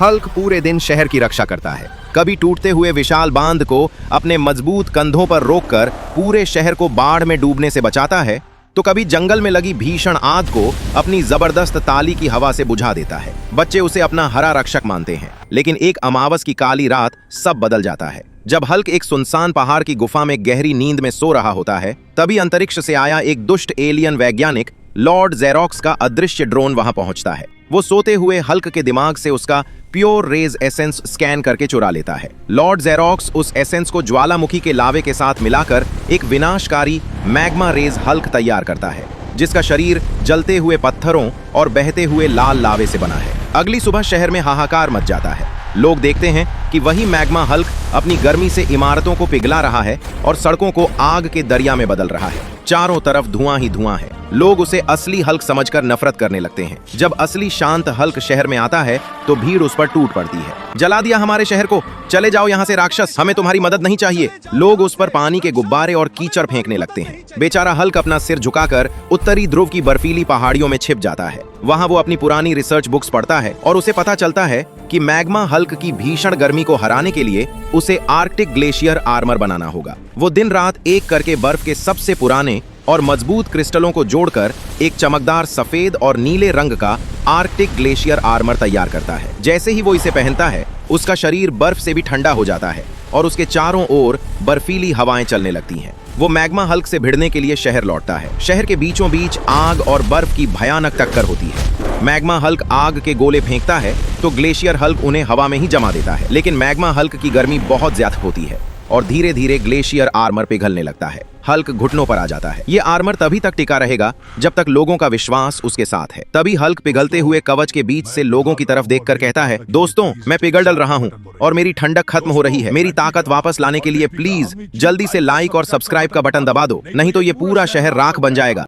Hulk पूरे दिन शहर की रक्षा करता है, कभी टूटते हुए विशाल बांध को अपने मजबूत कंधों पर रोककर पूरे शहर को बाढ़ में डूबने से बचाता है, तो कभी जंगल में लगी भीषण आग को अपनी जबरदस्त ताली की हवा से बुझा देता है। बच्चे उसे अपना हरा रक्षक मानते हैं, लेकिन एक अमावस की काली रात सब बदल जाता है। जब हल्क एक सुनसान पहाड़ की गुफा में गहरी नींद में सो रहा होता है, तभी अंतरिक्ष से आया एक दुष्ट एलियन वैज्ञानिक लॉर्ड जेरोक्स का अदृश्य ड्रोन वहां पहुंचता है। वो सोते हुए हल्क के दिमाग से उसका प्योर रेज एसेंस स्कैन करके चुरा लेता है। लॉर्ड जेरोक्स उस एसेंस को ज्वालामुखी के लावे के साथ मिलाकर एक विनाशकारी मैग्मा रेज हल्क तैयार करता है, जिसका शरीर जलते हुए पत्थरों और बहते हुए लाल लावे से बना है। अगली सुबह शहर में हाहाकार मच जाता है। लोग देखते हैं कि वही मैग्मा हल्क अपनी गर्मी से इमारतों को पिघला रहा है और सड़कों को आग के दरिया में बदल रहा है। चारों तरफ धुआं ही धुआं है। लोग उसे असली हल्क समझकर नफरत करने लगते हैं। जब असली शांत हल्क शहर में आता है तो भीड़ उस पर टूट पड़ती है। जला दिया हमारे शहर को, चले जाओ यहाँ से राक्षस, हमें तुम्हारी मदद नहीं चाहिए। लोग उस पर पानी के गुब्बारे और कीचड़ फेंकने लगते हैं। बेचारा हल्क अपना सिर झुकाकर उत्तरी ध्रुव की बर्फीली पहाड़ियों में छिप जाता है। वहाँ वो अपनी पुरानी रिसर्च बुक्स पढ़ता है और उसे पता चलता है कि मैग्मा हल्क की भीषण गर्मी को हराने के लिए उसे आर्कटिक ग्लेशियर आर्मर बनाना होगा। वो दिन रात एक करके बर्फ के सबसे पुराने और मजबूत क्रिस्टलों को जोड़कर एक चमकदार सफेद और नीले रंग का आर्कटिक ग्लेशियर आर्मर तैयार करता है। जैसे ही वो इसे पहनता है, उसका शरीर बर्फ से भी ठंडा हो जाता है और उसके चारों ओर बर्फीली हवाएं चलने लगती हैं। वो मैग्मा हल्क से भिड़ने के लिए शहर लौटता है। शहर के बीचों बीच आग और बर्फ की भयानक टक्कर होती है। मैग्मा हल्क आग के गोले फेंकता है तो ग्लेशियर हल्क उन्हें हवा में ही जमा देता है, लेकिन मैग्मा हल्क की गर्मी बहुत ज्यादा होती है और धीरे धीरे ग्लेशियर आर्मर पिघलने लगता है। हल्क घुटनों पर आ जाता है। ये आर्मर तभी तक टिका रहेगा जब तक लोगों का विश्वास उसके साथ है। तभी हल्क पिघलते हुए कवच के बीच से लोगों की तरफ देखकर कहता है, दोस्तों, मैं पिघल डल रहा हूँ और मेरी ठंडक खत्म हो रही है। मेरी ताकत वापस लाने के लिए प्लीज जल्दी से लाइक और सब्सक्राइब का बटन दबा दो, नहीं तो ये पूरा शहर राख बन जाएगा।